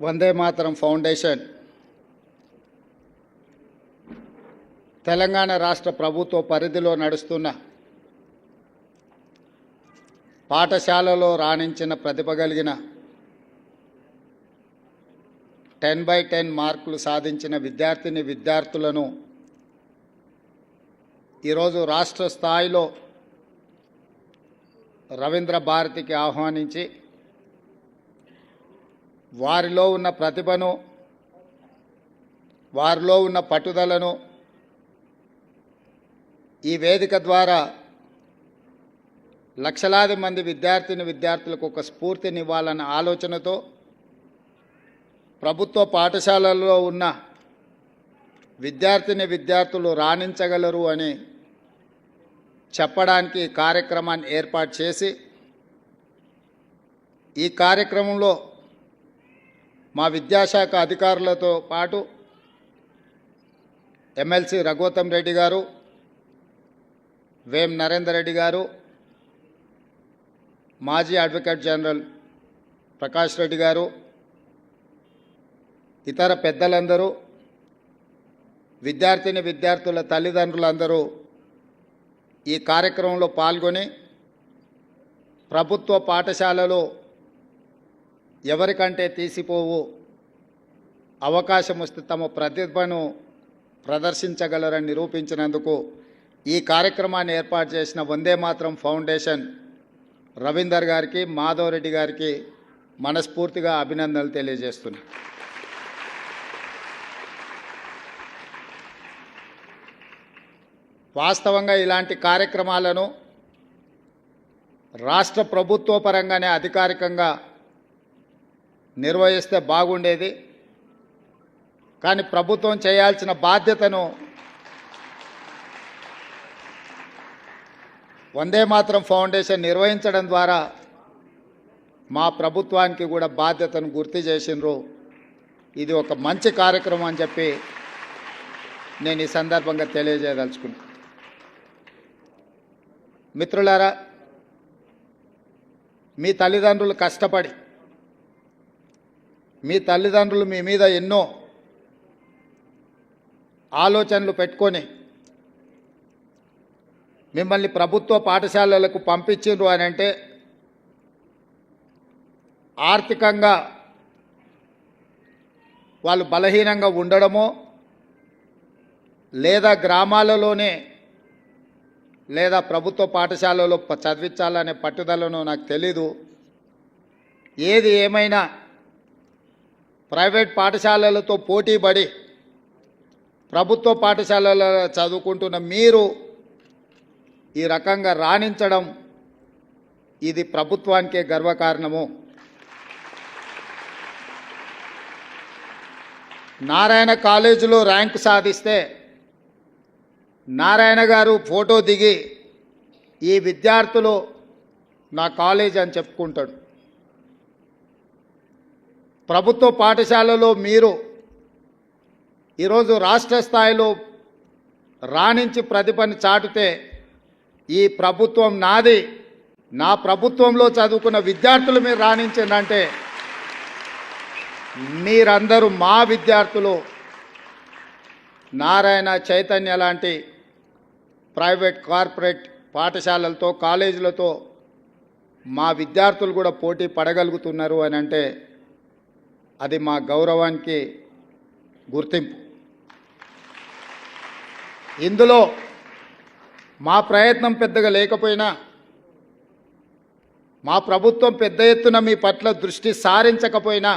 Vande Mataram foundation Telangana రాష్ట్ర ప్రభుత్వ పరిధిలో నడుస్తున్న పాఠశాలలో రాణించిన ప్రతిభ కలిగిన 10/10 మార్కులు సాధించిన విద్యార్థులను ఈరోజు రాష్ట్ర స్థాయిలో రవీంద్ర భారతికి ఆహ్వానించి వారిలో ఉన్న ప్రతిభను, వారిలో ఉన్న పట్టుదలను ఈ వేదిక ద్వారా లక్షలాది మంది విద్యార్థులకు ఒక స్ఫూర్తినివ్వాలన్న ఆలోచనతో ప్రభుత్వ పాఠశాలల్లో ఉన్న విద్యార్థులు రాణించగలరు అని చెప్పడానికి కార్యక్రమాన్ని ఏర్పాటు చేసి ఈ కార్యక్రమంలో మా విద్యాశాఖ అధికారులతో పాటు ఎమ్మెల్సీ రఘోత్తమ్ రెడ్డి గారు, వేం నరేందర్ రెడ్డి గారు, మాజీ అడ్వకేట్ జనరల్ ప్రకాష్ రెడ్డి గారు, ఇతర పెద్దలందరూ, విద్యార్థుల తల్లిదండ్రులందరూ ఈ కార్యక్రమంలో పాల్గొని ప్రభుత్వ పాఠశాలలో ఎవరికంటే తీసిపోవు అవకాశం వస్తే తమ ప్రతిభను ప్రదర్శించగలరని నిరూపించినందుకు ఈ కార్యక్రమాన్ని ఏర్పాటు చేసిన వందే మాతరం ఫౌండేషన్ రవీందర్ గారికి, మాధవ్ రెడ్డి గారికి మనస్ఫూర్తిగా అభినందనలు తెలియజేస్తున్నాను. వాస్తవంగా ఇలాంటి కార్యక్రమాలను రాష్ట్ర ప్రభుత్వ పరంగానే అధికారికంగా నిర్వహిస్తే బాగుండేది. కానీ ప్రభుత్వం చేయాల్సిన బాధ్యతను వందే మాతరం ఫౌండేషన్ నిర్వహించడం ద్వారా మా ప్రభుత్వానికి కూడా బాధ్యతను గుర్తు చేసినారు. ఇది ఒక మంచి కార్యక్రమం అని చెప్పి నేను ఈ సందర్భంగా తెలియజేయదలుచుకున్నాను. మిత్రులారా, మీ తల్లిదండ్రులు కష్టపడి, మీ తల్లిదండ్రులు మీ మీద ఎన్నో ఆలోచనలు పెట్టుకొని మిమ్మల్ని ప్రభుత్వ పాఠశాలలకు పంపించిండ్రు అని అంటే ఆర్థికంగా వాళ్ళు బలహీనంగా ఉండడమో లేదా గ్రామాలలోనే లేదా ప్రభుత్వ పాఠశాలలో చదివించాలనే పట్టుదలను నాకు తెలీదు. ఏది ఏమైనా ప్రైవేట్ పాఠశాలలతో పోటీపడి ప్రభుత్వ పాఠశాలలో చదువుకుంటున్న మీరు ఈ రకంగా రాణించడం ఇది ప్రభుత్వానికే గర్వకారణము. నారాయణ కాలేజీలో ర్యాంకు సాధిస్తే నారాయణ గారు ఫోటో దిగి ఈ విద్యార్థులు నా కాలేజ్ అని చెప్పుకుంటాడు. ప్రభుత్వ పాఠశాలలో మీరు ఈరోజు రాష్ట్ర స్థాయిలో రాణించి ప్రతిభను చాటితే ఈ ప్రభుత్వం నాది, నా ప్రభుత్వంలో చదువుకున్న విద్యార్థులు మీరు రాణించిందంటే మీరందరూ మా విద్యార్థులు. నారాయణ, చైతన్య లాంటి ప్రైవేట్ కార్పొరేట్ పాఠశాలలతో కాలేజీలతో మా విద్యార్థులు కూడా పోటీ పడగలుగుతున్నారు అని అంటే అది మా గౌరవానికి గుర్తింపు. ఇందులో మా ప్రయత్నం పెద్దగా లేకపోయినా, మా ప్రభుత్వం పెద్ద ఎత్తున మీ పట్ల దృష్టి సారించకపోయినా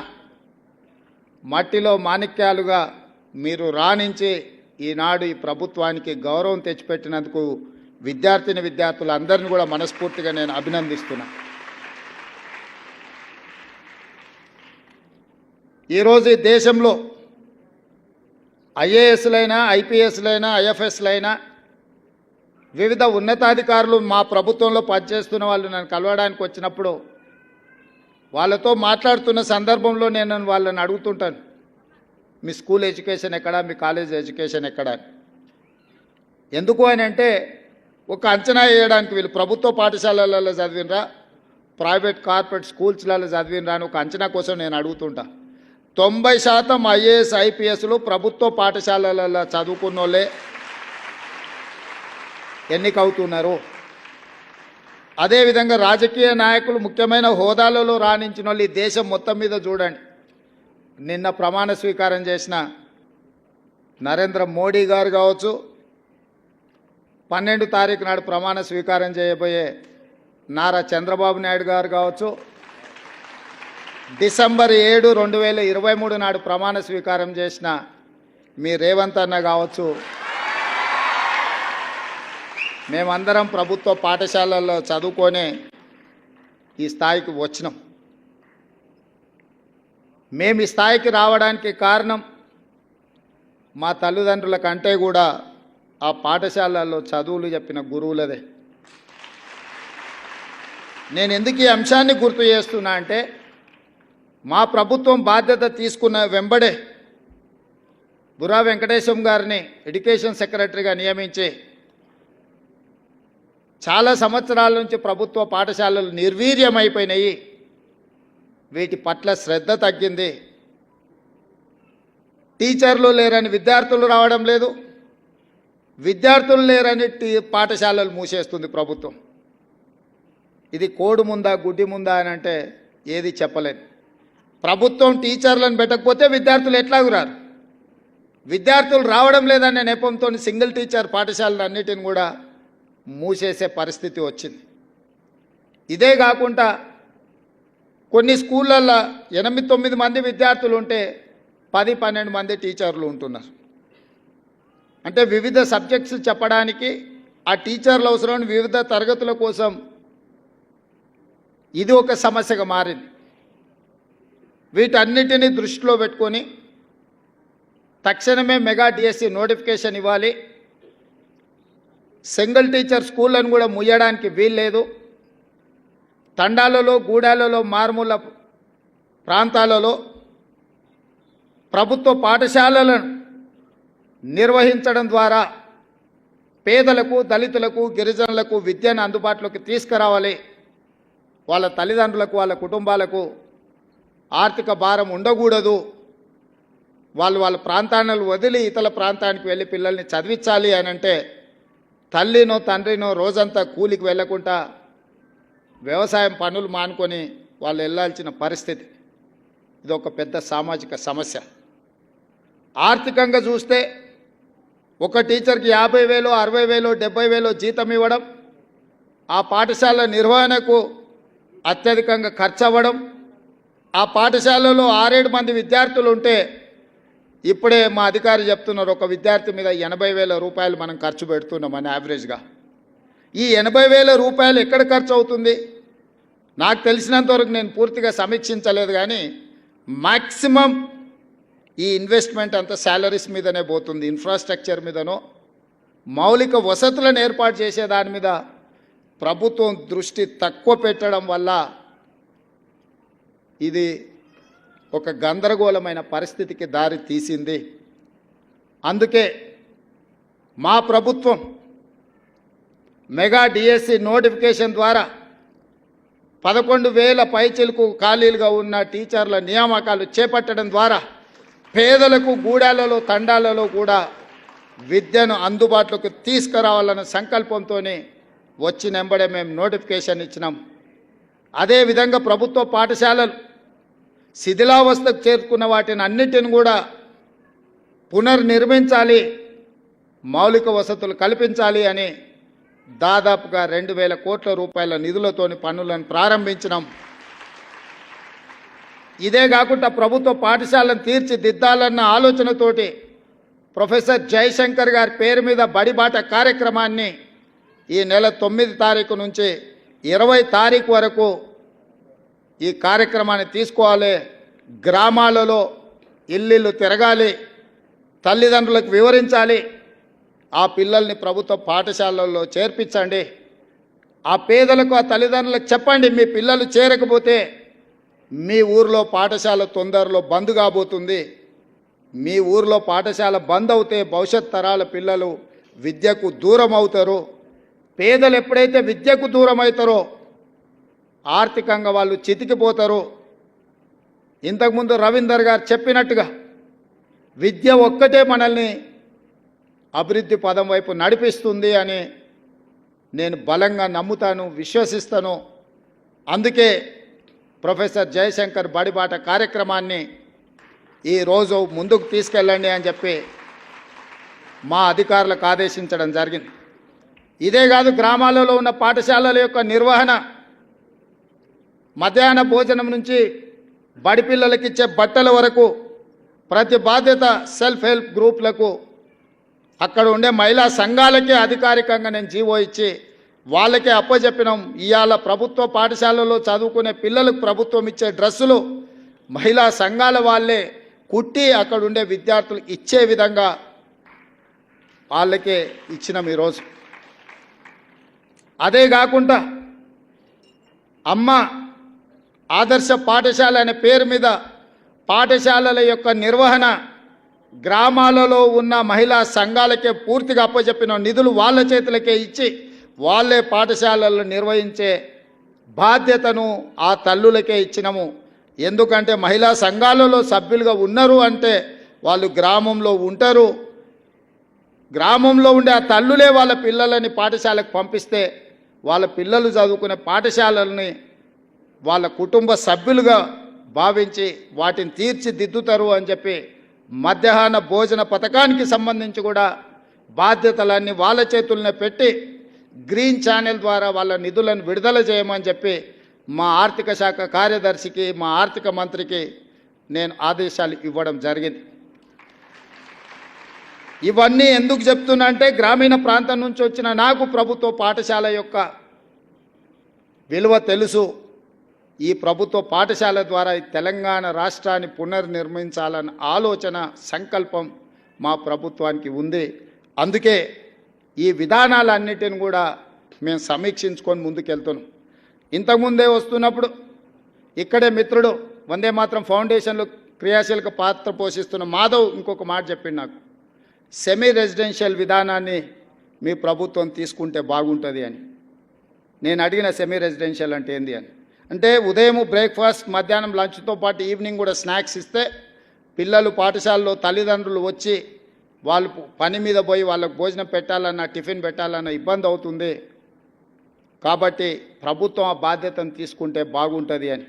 మట్టిలో మాణిక్యాలుగా మీరు రాణించి ఈనాడు ఈ ప్రభుత్వానికి గౌరవం తెచ్చిపెట్టినందుకు విద్యార్థులందరినీ కూడా మనస్ఫూర్తిగా నేను అభినందిస్తున్నా. ఈరోజు ఈ దేశంలో ఐఏఎస్లైనా, ఐపీఎస్లైనా, ఐఎఫ్ఎస్లైనా వివిధ ఉన్నతాధికారులు మా ప్రభుత్వంలో పనిచేస్తున్న వాళ్ళు నన్ను కలవడానికి వచ్చినప్పుడు వాళ్ళతో మాట్లాడుతున్న సందర్భంలో నేను వాళ్ళని అడుగుతుంటాను, మీ స్కూల్ ఎడ్యుకేషన్ ఎక్కడా, మీ కాలేజ్ ఎడ్యుకేషన్ ఎక్కడా. ఎందుకు అని అంటే ఒక అంచనా వేయడానికి వీళ్ళు ప్రభుత్వ పాఠశాలలలో చదివినరా ప్రైవేట్ కార్పొరేట్ స్కూల్స్లలో చదివినరా అని ఒక అంచనా కోసం నేను అడుగుతుంటా. 90% ఐఏఎస్ ఐపీఎస్లు ప్రభుత్వ పాఠశాలలలో చదువుకున్న వాళ్ళే ఎన్నికవుతున్నారు. అదేవిధంగా రాజకీయ నాయకులు ముఖ్యమైన హోదాలలో రాణించిన వాళ్ళు ఈ దేశం మొత్తం మీద చూడండి. నిన్న ప్రమాణ స్వీకారం చేసిన నరేంద్ర మోడీ గారు కావచ్చు, 12 తారీఖు నాడు ప్రమాణ స్వీకారం చేయబోయే నారా చంద్రబాబు నాయుడు గారు కావచ్చు, డిసెంబర్ 7, 2023 నాడు ప్రమాణ స్వీకారం చేసిన మీ రేవంత్ అన్న కావచ్చు, మేమందరం ప్రభుత్వ పాఠశాలల్లో చదువుకొని ఈ స్థాయికి వచ్చినాం. మేము ఈ స్థాయికి రావడానికి కారణం మా తల్లిదండ్రుల కంటే కూడా ఆ పాఠశాలల్లో చదువులు చెప్పిన గురువులదే. నేను ఎందుకు ఈ అంశాన్ని గుర్తు చేస్తున్నా అంటే మా ప్రభుత్వం బాధ్యత తీసుకున్న వెంబడే బుర్రా వెంకటేశం గారిని ఎడ్యుకేషన్ సెక్రటరీగా నియమించి చాలా సంవత్సరాల నుంచి ప్రభుత్వ పాఠశాలలు నిర్వీర్యమైపోయినాయి, వీటి పట్ల శ్రద్ధ తగ్గింది, టీచర్లు లేరని విద్యార్థులు రావడం లేదు, విద్యార్థులు లేరని పాఠశాలలు మూసేస్తుంది ప్రభుత్వం. ఇది కోడి ముందా గుడ్డి ముందా అని అంటే ఏది చెప్పలేదు. ప్రభుత్వం టీచర్లను పెట్టకపోతే విద్యార్థులు ఎట్లాగూ రారు. విద్యార్థులు రావడం లేదనే నెపంతో సింగిల్ టీచర్ పాఠశాలలు అన్నిటిని కూడా మూసేసే పరిస్థితి వచ్చింది. ఇదే కాకుండా కొన్ని స్కూళ్ళల్లో 8-9 మంది విద్యార్థులు ఉంటే 10-12 మంది టీచర్లు ఉంటున్నారు. అంటే వివిధ సబ్జెక్ట్స్ చెప్పడానికి ఆ టీచర్లు అవసరం, వివిధ తరగతుల కోసం ఇది ఒక సమస్యగా మారింది. వీటన్నిటినీ దృష్టిలో పెట్టుకొని తక్షణమే మెగా డిఎస్సి నోటిఫికేషన్ ఇవ్వాలి. సింగిల్ టీచర్ స్కూళ్ళను కూడా ముయ్యడానికి వీల్లేదు. తండాలలో, గూడాలలో, మారుమూల ప్రాంతాలలో ప్రభుత్వ పాఠశాలలను నిర్వహించడం ద్వారా పేదలకు, దళితులకు, గిరిజనులకు విద్యను అందుబాటులోకి తీసుకురావాలి. వాళ్ళ తల్లిదండ్రులకు, వాళ్ళ కుటుంబాలకు ఆర్థిక భారం ఉండకూడదు. వాళ్ళ ప్రాంతాలను వదిలి ఇతర ప్రాంతానికి వెళ్ళి పిల్లల్ని చదివించాలి అని అంటే తల్లినో తండ్రినో రోజంతా కూలికి వెళ్ళకుండా వ్యవసాయం పనులు మానుకొని వాళ్ళు వెళ్ళాల్సిన పరిస్థితి. ఇది ఒక పెద్ద సామాజిక సమస్య. ఆర్థికంగా చూస్తే ఒక టీచర్కి 50,000, 60,000, 70,000 జీతం ఇవ్వడం, ఆ పాఠశాల నిర్వహణకు అత్యధికంగా ఖర్చు అవ్వడం, ఆ పాఠశాలలో 6-7 మంది విద్యార్థులు ఉంటే ఇప్పుడే మా అధికారి చెప్తున్నారు ఒక విద్యార్థి మీద 80,000 రూపాయలు మనం ఖర్చు పెడుతున్నామని యావరేజ్గా. ఈ 80,000 రూపాయలు ఎక్కడ ఖర్చు అవుతుంది? నాకు తెలిసినంతవరకు నేను పూర్తిగా సమీక్షించలేదు, కానీ మ్యాక్సిమం ఈ ఇన్వెస్ట్మెంట్ అంతా శాలరీస్ మీదనే పోతుంది. ఇన్ఫ్రాస్ట్రక్చర్ మీదనో మౌలిక వసతులను ఏర్పాటు చేసే దాని మీద ప్రభుత్వం దృష్టి తక్కువ పెట్టడం వల్ల ఇది ఒక గందరగోళమైన పరిస్థితికి దారి తీసింది. అందుకే మా ప్రభుత్వం మెగా డిఎస్సి నోటిఫికేషన్ ద్వారా 11,000 పైచిలకు ఖాళీలుగా ఉన్న టీచర్ల నియామకాలు చేపట్టడం ద్వారా పేదలకు, గూడాలలో, తండాలలో కూడా విద్యను అందుబాటులోకి తీసుకురావాలన్న సంకల్పంతో వచ్చినెంబడే మేము నోటిఫికేషన్ ఇచ్చినాం. అదేవిధంగా ప్రభుత్వ పాఠశాలలు శిథిలావస్థకు చేరుకున్న వాటిని అన్నిటిని కూడా పునర్నిర్మించాలి, మౌలిక వసతులు కల్పించాలి అని దాదాపుగా 2,000 కోట్ల రూపాయల నిధులతోని పనులను ప్రారంభించినాం. ఇదే కాకుండా ప్రభుత్వ పాఠశాలను తీర్చిదిద్దాలన్న ఆలోచనతోటి ప్రొఫెసర్ జయశంకర్ గారి పేరు మీద బడిబాట కార్యక్రమాన్ని ఈ నెల 9 తారీఖు నుంచి 20 తారీఖు వరకు ఈ కార్యక్రమాన్ని తీసుకోవాలి. గ్రామాలలో ఇల్లు తిరగాలి, తల్లిదండ్రులకు వివరించాలి, ఆ పిల్లల్ని ప్రభుత్వ పాఠశాలల్లో చేర్పించండి. ఆ పేదలకు, ఆ తల్లిదండ్రులకు చెప్పండి, మీ పిల్లలు చేరకపోతే మీ ఊర్లో పాఠశాల తొందరలో బంద్ కాబోతుంది. మీ ఊర్లో పాఠశాల బంద్ అవుతే భవిష్యత్ తరాల పిల్లలు విద్యకు దూరం అవుతారో, పేదలు ఎప్పుడైతే విద్యకు దూరం అవుతారో ఆర్థికంగా వాళ్ళు చితికిపోతారో, ఇంతకుముందు రవీందర్ గారు చెప్పినట్టుగా విద్య ఒక్కటే మనల్ని అభివృద్ధి పదం వైపు నడిపిస్తుంది అని నేను బలంగా నమ్ముతాను, విశ్వసిస్తాను. అందుకే ప్రొఫెసర్ జయశంకర్ బడిబాట కార్యక్రమాన్ని ఈరోజు ముందుకు తీసుకెళ్ళండి అని చెప్పి మా అధికారులకు ఆదేశించడం జరిగింది. ఇదే కాదు, గ్రామాలలో ఉన్న పాఠశాలల యొక్క నిర్వహణ, మధ్యాహ్న భోజనం నుంచి బడి పిల్లలకి ఇచ్చే బట్టల వరకు ప్రతి బాధ్యత సెల్ఫ్ హెల్ప్ గ్రూప్లకు, అక్కడ ఉండే మహిళా సంఘాలకే అధికారికంగా నేను జీవో ఇచ్చి వాళ్ళకే అప్పచెప్పినాం. ఇవాళ ప్రభుత్వ పాఠశాలలో చదువుకునే పిల్లలకు ప్రభుత్వం ఇచ్చే డ్రెస్సులు మహిళా సంఘాల వాళ్ళే కుట్టి అక్కడ ఉండే విద్యార్థులు ఇచ్చే విధంగా వాళ్ళకే ఇచ్చినాం ఈరోజు. అదే కాకుండా అమ్మ ఆదర్శ పాఠశాల అనే పేరు మీద పాఠశాలల యొక్క నిర్వహణ గ్రామాలలో ఉన్న మహిళా సంఘాలకే పూర్తిగా అప్పచెప్పిన నిధులు వాళ్ళ చేతులకే ఇచ్చి వాళ్ళే పాఠశాలలు నిర్వహించే బాధ్యతను ఆ తల్లులకే ఇచ్చినాము. ఎందుకంటే మహిళా సంఘాలలో సభ్యులుగా ఉన్నారు అంటే వాళ్ళు గ్రామంలో ఉంటారు. గ్రామంలో ఉండే ఆ తల్లులే వాళ్ళ పిల్లలని పాఠశాలకు పంపిస్తే వాళ్ళ పిల్లలు చదువుకునే పాఠశాలల్ని వాళ్ళ కుటుంబ సభ్యులుగా భావించి వాటిని తీర్చిదిద్దుతారు అని చెప్పి మధ్యాహ్న భోజన పథకానికి సంబంధించి కూడా బాధ్యతలన్నీ వాళ్ళ చేతుల్నే పెట్టి గ్రీన్ ఛానల్ ద్వారా వాళ్ళ నిధులను విడుదల చేయమని చెప్పి మా ఆర్థిక శాఖ కార్యదర్శికి, మా ఆర్థిక మంత్రికి నేను ఆదేశాలు ఇవ్వడం జరిగింది. ఇవన్నీ ఎందుకు చెప్తున్నా అంటే, గ్రామీణ ప్రాంతం నుంచి వచ్చిన నాకు ప్రభుత్వ పాఠశాల యొక్క విలువ తెలుసు. ఈ ప్రభుత్వ పాఠశాల ద్వారా ఈ తెలంగాణ రాష్ట్రాన్ని పునర్నిర్మించాలన్న ఆలోచన, సంకల్పం మా ప్రభుత్వానికి ఉంది. అందుకే ఈ విధానాలన్నిటిని కూడా మేము సమీక్షించుకొని ముందుకెళ్తున్నాం. ఇంతకుముందే వస్తున్నప్పుడు ఇక్కడే మిత్రుడు వందే మాత్రం ఫౌండేషన్లో క్రియాశీలక పాత్ర పోషిస్తున్న మాధవ్ ఇంకొక మాట చెప్పిండు నాకు, సెమీ రెసిడెన్షియల్ విధానాన్ని మీ ప్రభుత్వం తీసుకుంటే బాగుంటుంది అని. నేను అడిగిన సెమీ రెసిడెన్షియల్ అంటే ఏంది అని. అంటే ఉదయం బ్రేక్ఫాస్ట్, మధ్యాహ్నం లంచ్తో పాటు ఈవినింగ్ కూడా స్నాక్స్ ఇస్తే పిల్లలు పాఠశాలలో తల్లిదండ్రులు వచ్చి వాళ్ళు పని మీద పోయి వాళ్ళకు భోజనం పెట్టాలన్నా టిఫిన్ పెట్టాలన్నా ఇబ్బంది అవుతుంది. కాబట్టి ప్రభుత్వం ఆ బాధ్యతను తీసుకుంటే బాగుంటుంది అని.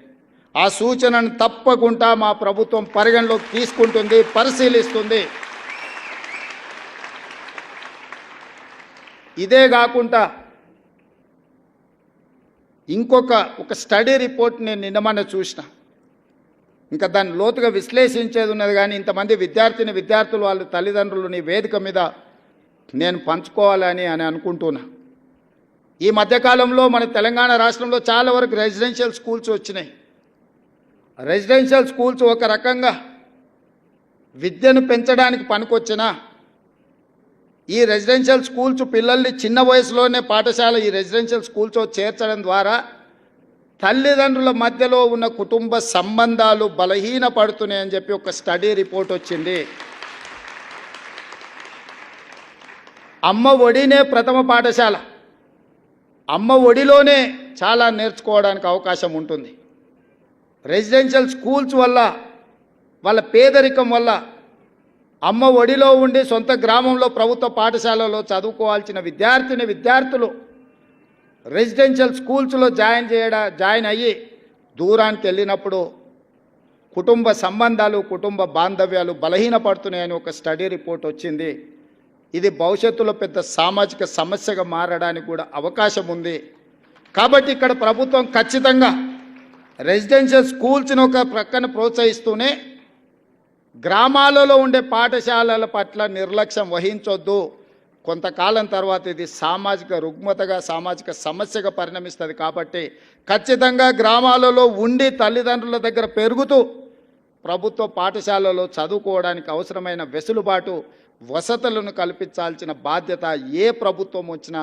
ఆ సూచనను తప్పకుండా మా ప్రభుత్వం పరిగణలోకి తీసుకుంటుంది, పరిశీలిస్తుంది. ఇదే కాకుండా ఒక స్టడీ రిపోర్ట్ నేను నిన్నమన్న చూసిన, ఇంకా దాన్ని లోతుగా విశ్లేషించేది ఉన్నది. కానీ ఇంతమంది విద్యార్థులు వాళ్ళ తల్లిదండ్రులని వేదిక మీద నేను పంచుకోవాలని అనుకుంటున్నా. ఈ మధ్యకాలంలో మన తెలంగాణ రాష్ట్రంలో చాలా వరకు రెసిడెన్షియల్ స్కూల్స్ వచ్చినాయి. రెసిడెన్షియల్ స్కూల్స్ ఒక రకంగా విద్యను పెంచడానికి పనికొచ్చినా, ఈ రెసిడెన్షియల్ స్కూల్స్ పిల్లల్ని చిన్న వయసులోనే పాఠశాల ఈ రెసిడెన్షియల్ స్కూల్స్ చేర్చడం ద్వారా తల్లిదండ్రుల మధ్యలో ఉన్న కుటుంబ సంబంధాలు బలహీనపడుతున్నాయని చెప్పి ఒక స్టడీ రిపోర్ట్ వచ్చింది. అమ్మ ఒడినే ప్రథమ పాఠశాల, అమ్మ ఒడిలోనే చాలా నేర్చుకోవడానికి అవకాశం ఉంటుంది. రెసిడెన్షియల్ స్కూల్స్ వల్ల, వాళ్ళ పేదరికం వల్ల అమ్మ ఒడిలో ఉండి సొంత గ్రామంలో ప్రభుత్వ పాఠశాలలో చదువుకోవాల్సిన విద్యార్థులు రెసిడెన్షియల్ స్కూల్స్లో జాయిన్ అయ్యి దూరానికి వెళ్ళినప్పుడు కుటుంబ సంబంధాలు, కుటుంబ బాంధవ్యాలు బలహీనపడుతున్నాయని ఒక స్టడీ రిపోర్ట్ వచ్చింది. ఇది భవిష్యత్తులో పెద్ద సామాజిక సమస్యగా మారడానికి కూడా అవకాశం ఉంది. కాబట్టి ఇక్కడ ప్రభుత్వం ఖచ్చితంగా రెసిడెన్షియల్ స్కూల్స్ని ఒక ప్రక్కన ప్రోత్సహిస్తూనే గ్రామాలలో ఉండే పాఠశాలల పట్ల నిర్లక్ష్యం వహించొద్దు. కొంతకాలం తర్వాత ఇది సామాజిక రుగ్మతగా, సామాజిక సమస్యగా పరిణమిస్తుంది. కాబట్టి ఖచ్చితంగా గ్రామాలలో ఉండి తల్లిదండ్రుల దగ్గర పెరుగుతూ ప్రభుత్వ పాఠశాలలో చదువుకోవడానికి అవసరమైన వెసులుబాటు, వసతులను కల్పించాల్సిన బాధ్యత ఏ ప్రభుత్వం వచ్చినా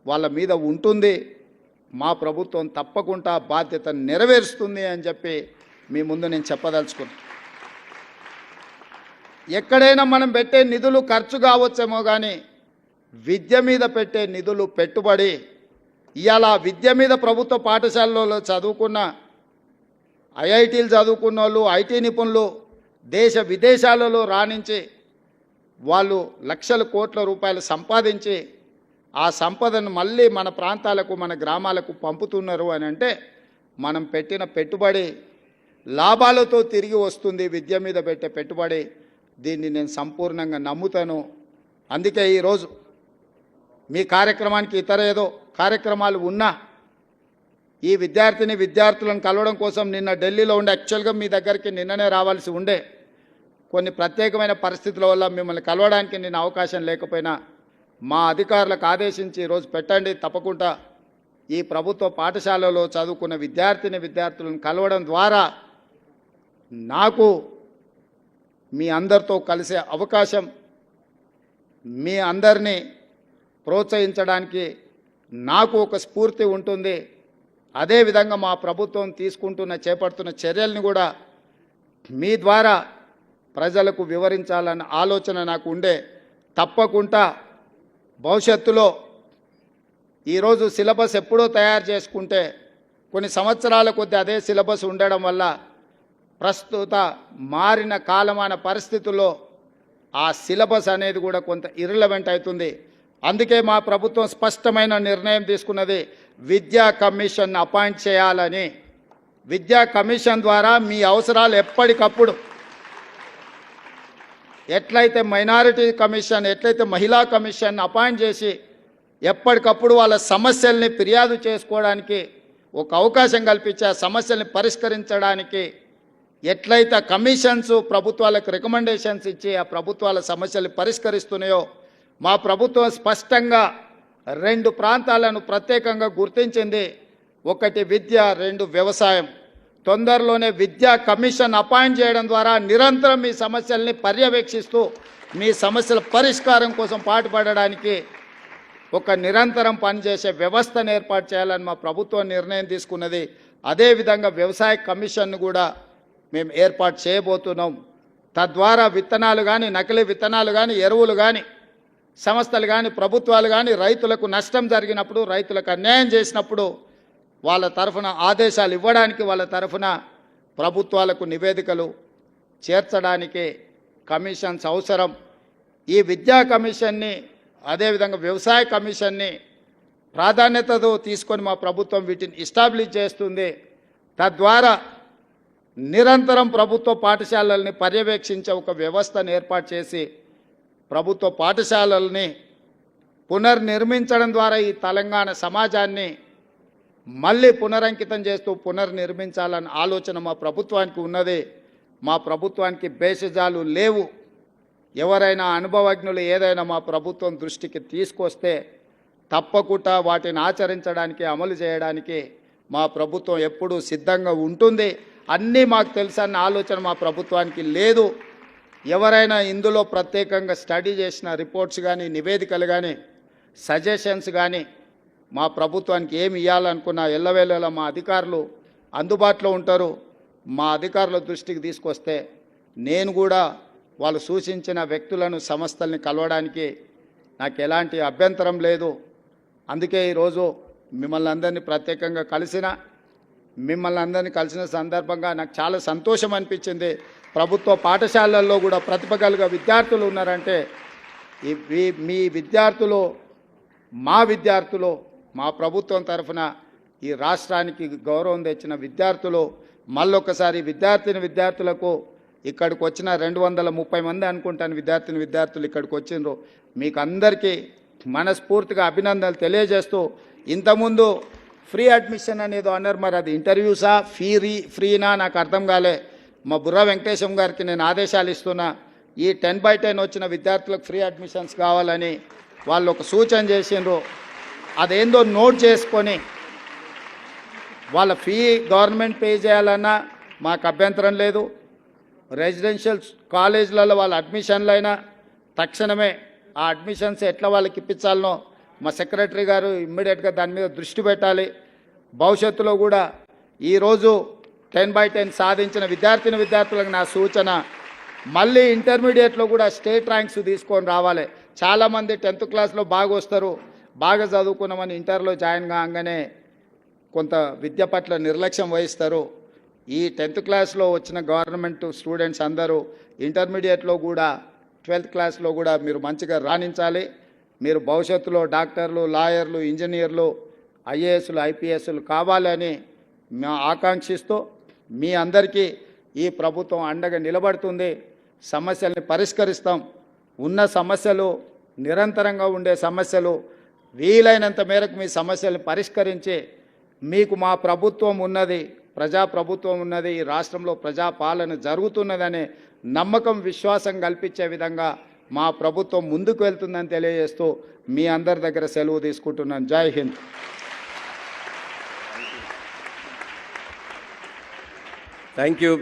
వాళ్ళ మీద ఉంటుంది. మా ప్రభుత్వం తప్పకుండా బాధ్యతను నెరవేరుస్తుంది అని చెప్పి మీ ముందు నేను చెప్పదలుచుకున్నాను. ఎక్కడైనా మనం పెట్టే నిధులు ఖర్చు కావచ్చేమో కానీ విద్య మీద పెట్టే నిధులు పెట్టుబడి ఇవాళ విద్య మీద ప్రభుత్వ పాఠశాలలో చదువుకున్న ఐఐటీలు చదువుకున్న వాళ్ళు ఐటీ నిపుణులు దేశ విదేశాలలో రాణించి వాళ్ళు లక్షల కోట్ల రూపాయలు సంపాదించి ఆ సంపదను మళ్ళీ మన ప్రాంతాలకు మన గ్రామాలకు పంపుతున్నారు అని అంటే మనం పెట్టిన పెట్టుబడి లాభాలతో తిరిగి వస్తుంది. విద్య మీద పెట్టే పెట్టుబడి దీన్ని నేను సంపూర్ణంగా నమ్ముతాను. అందుకే ఈరోజు మీ కార్యక్రమానికి ఇతర ఏదో కార్యక్రమాలు ఉన్నా ఈ విద్యార్థులను కలవడం కోసం నిన్న ఢిల్లీలో ఉండే యాక్చువల్గా మీ దగ్గరికి నిన్ననే రావాల్సి ఉండే కొన్ని ప్రత్యేకమైన పరిస్థితుల వల్ల మిమ్మల్ని కలవడానికి నేను అవకాశం లేకపోయినా మా అధికారులకు ఆదేశించి ఈరోజు పెట్టండి, తప్పకుండా ఈ ప్రభుత్వ పాఠశాలలో చదువుకున్న విద్యార్థులను కలవడం ద్వారా నాకు మీ అందరితో కలిసే అవకాశం, మీ అందరినీ ప్రోత్సహించడానికి నాకు ఒక స్ఫూర్తి ఉంటుంది. అదేవిధంగా మా ప్రభుత్వం చేపడుతున్న చర్యల్ని కూడా మీ ద్వారా ప్రజలకు వివరించాలన్న ఆలోచన నాకు ఉండే. తప్పకుండా భవిష్యత్తులో ఈరోజు సిలబస్ ఎప్పుడో తయారు చేసుకుంటే కొన్ని సంవత్సరాల కొద్దీ అదే సిలబస్ ఉండడం వల్ల ప్రస్తుత మారిన కాలమాన పరిస్థితుల్లో ఆ సిలబస్ అనేది కూడా కొంత ఇర్రిలవెంట్ అవుతుంది. అందుకే మా ప్రభుత్వం స్పష్టమైన నిర్ణయం తీసుకున్నది, విద్యా కమిషన్ అపాయింట్ చేయాలని. విద్యా కమిషన్ ద్వారా మీ అవసరాలు ఎప్పటికప్పుడు ఎట్లయితే మైనారిటీ కమిషన్, ఎట్లయితే మహిళా కమిషన్ అపాయింట్ చేసి ఎప్పటికప్పుడు వాళ్ళ సమస్యల్ని ఫిర్యాదు చేసుకోవడానికి ఒక అవకాశం కల్పించి ఆ సమస్యల్ని పరిష్కరించడానికి ఎట్లయితే కమిషన్స్ ప్రభుత్వాలకు రికమెండేషన్స్ ఇచ్చి ఆ ప్రభుత్వాల సమస్యలు పరిష్కరిస్తున్నాయో మా ప్రభుత్వం స్పష్టంగా 2 ప్రాంతాలను ప్రత్యేకంగా గుర్తించింది. ఒకటి విద్య, 2 వ్యవసాయం. తొందరలోనే విద్యా కమిషన్ అపాయింట్ చేయడం ద్వారా నిరంతరం మీ సమస్యల్ని పర్యవేక్షిస్తూ మీ సమస్యల పరిష్కారం కోసం పాటుపడడానికి ఒక నిరంతరం పనిచేసే వ్యవస్థను ఏర్పాటు చేయాలని మా ప్రభుత్వం నిర్ణయం తీసుకున్నది. అదేవిధంగా వ్యవసాయ కమిషన్ను కూడా మేము ఏర్పాటు చేయబోతున్నాం. తద్వారా విత్తనాలు కానీ, నకిలీ విత్తనాలు కానీ, ఎరువులు కానీ, సంస్థలు కానీ, ప్రభుత్వాలు కానీ రైతులకు నష్టం జరిగినప్పుడు, రైతులకు అన్యాయం చేసినప్పుడు వాళ్ళ తరఫున ఆదేశాలు ఇవ్వడానికి, వాళ్ళ తరఫున ప్రభుత్వాలకు నివేదికలు చేర్చడానికి కమిషన్స్ అవసరం. ఈ విద్యా కమిషన్ని, అదేవిధంగా వ్యవసాయ కమిషన్ని ప్రాధాన్యతతో తీసుకొని మా ప్రభుత్వం వీటిని ఎస్టాబ్లిష్ చేస్తుంది. తద్వారా నిరంతరం ప్రభుత్వ పాఠశాలల్ని పర్యవేక్షించే ఒక వ్యవస్థను ఏర్పాటు చేసి ప్రభుత్వ పాఠశాలల్ని పునర్నిర్మించడం ద్వారా ఈ తెలంగాణ సమాజాన్ని మళ్ళీ పునరంకితం చేస్తూ పునర్నిర్మించాలన్న ఆలోచన మా ప్రభుత్వానికి ఉన్నది. మా ప్రభుత్వానికి భేషజాలు లేవు. ఎవరైనా అనుభవజ్ఞులు ఏదైనా మా ప్రభుత్వం దృష్టికి తీసుకొస్తే తప్పకుండా వాటిని ఆచరించడానికి, అమలు చేయడానికి మా ప్రభుత్వం ఎప్పుడూ సిద్ధంగా ఉంటుంది. అన్నీ మాకు తెలుసన్న ఆలోచన మా ప్రభుత్వానికి లేదు. ఎవరైనా ఇందులో ప్రత్యేకంగా స్టడీ చేసిన రిపోర్ట్స్ కానీ, నివేదికలు కానీ, సజెషన్స్ కానీ మా ప్రభుత్వానికి ఏమి ఇవ్వాలనుకున్నా ఎల్లవేళలా మా అధికారులు అందుబాటులో ఉంటారు. మా అధికారుల దృష్టికి తీసుకొస్తే నేను కూడా వాళ్ళు సూచించిన వ్యక్తులను, సంస్థల్ని కలవడానికి నాకు ఎలాంటి అభ్యంతరం లేదు. అందుకే ఈరోజు మిమ్మల్ని అందరినీ ప్రత్యేకంగా కలిసిన సందర్భంగా నాకు చాలా సంతోషం అనిపించింది. ప్రభుత్వ పాఠశాలల్లో కూడా ప్రతిభ కలిగిన విద్యార్థులు ఉన్నారంటే మీ విద్యార్థులు, మా ప్రభుత్వం తరఫున ఈ రాష్ట్రానికి గౌరవం తెచ్చిన విద్యార్థులు మళ్ళొకసారి విద్యార్థులకు ఇక్కడికి వచ్చిన 230 మంది అనుకుంటాను విద్యార్థులు ఇక్కడికి వచ్చిండ్రు. మీకు అందరికీ మనస్ఫూర్తిగా అభినందనలు తెలియజేస్తూ, ఇంతకుముందు ఫ్రీ అడ్మిషన్ అనేది అన్నారు, మరి అది ఇంటర్వ్యూసా ఫ్రీనా నాకు అర్థం కాలే. మా బుర్రా వెంకటేశం గారికి నేను ఆదేశాలు ఇస్తున్నా, ఈ 10/10 వచ్చిన విద్యార్థులకు ఫ్రీ అడ్మిషన్స్ కావాలని వాళ్ళు ఒక సూచన చేసిండ్రు. అదేందో నోట్ చేసుకొని వాళ్ళ ఫీ గవర్నమెంట్ పే చేయాలన్నా మాకు అభ్యంతరం లేదు. రెసిడెన్షియల్ కాలేజీలలో వాళ్ళ అడ్మిషన్లు అయినా తక్షణమే ఆ అడ్మిషన్స్ ఎట్లా వాళ్ళకి ఇప్పించాలనో మా సెక్రటరీ గారు ఇమ్మీడియట్గా దాని మీద దృష్టి పెట్టాలి. భవిష్యత్తులో కూడా ఈరోజు 10/10 సాధించిన విద్యార్థులకు నా సూచన, మళ్ళీ ఇంటర్మీడియట్లో కూడా స్టేట్ ర్యాంక్స్ తీసుకొని రావాలి. చాలామంది 10th క్లాస్లో బాగా వస్తారు, బాగా చదువుకున్నామని ఇంటర్లో జాయిన్ కాగానే కొంత విద్య పట్ల నిర్లక్ష్యం వహిస్తారు. ఈ 10th క్లాస్లో వచ్చిన గవర్నమెంట్ స్టూడెంట్స్ అందరూ ఇంటర్మీడియట్లో కూడా 12th క్లాస్లో కూడా మీరు మంచిగా రాణించాలి. మీరు భవిష్యత్తులో డాక్టర్లు, లాయర్లు, ఇంజనీర్లు, ఐఏఎస్లు, ఐపీఎస్లు కావాలని మేము ఆకాంక్షిస్తూ మీ అందరికీ ఈ ప్రభుత్వం అండగా నిలబడుతుంది. సమస్యల్ని పరిష్కరిస్తాం. ఉన్న సమస్యలు, నిరంతరంగా ఉండే సమస్యలు, వీలైనంత మేరకు మీ సమస్యల్ని పరిష్కరించి మీకు మా ప్రభుత్వం ఉన్నది, ప్రజాప్రభుత్వం ఉన్నది, ఈ రాష్ట్రంలో ప్రజాపాలన జరుగుతున్నదనే నమ్మకం, విశ్వాసం కల్పించే విధంగా మా ప్రభుత్వం ముందుకు వెళ్తుందని తెలియజేస్తూ మీ అందరి దగ్గర సెలవు తీసుకుంటున్నాను. జై హింద్. Thank you.